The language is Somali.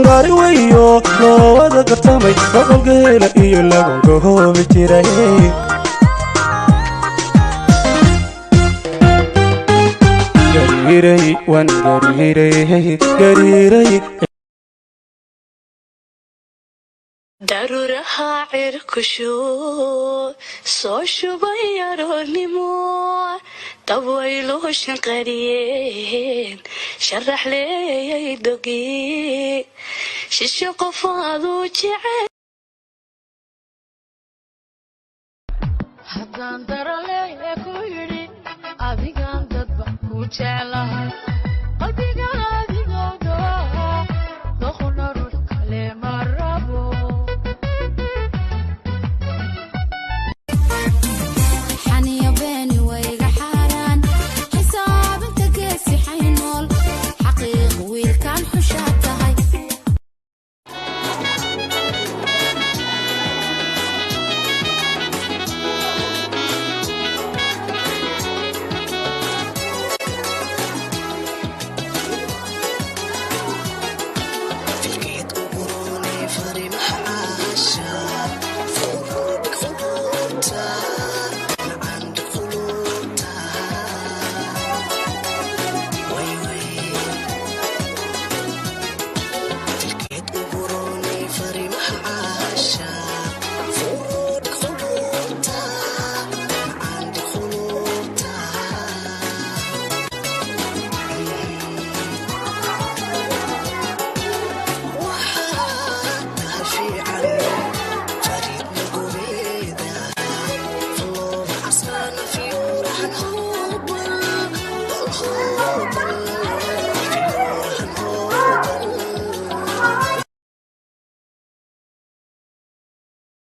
gaariwayo loo wada gartamay boqolgeela iyo lagunka hoobi jiray gariiray waan gariiray daruraha cirkushu soo shubay yaroornimo dabwaylo shanqariyeen sharax leeyay dogi shisho qofaadu jecel haddaan darale ku yidhi adigaan dadba ku jeclahay qalbiga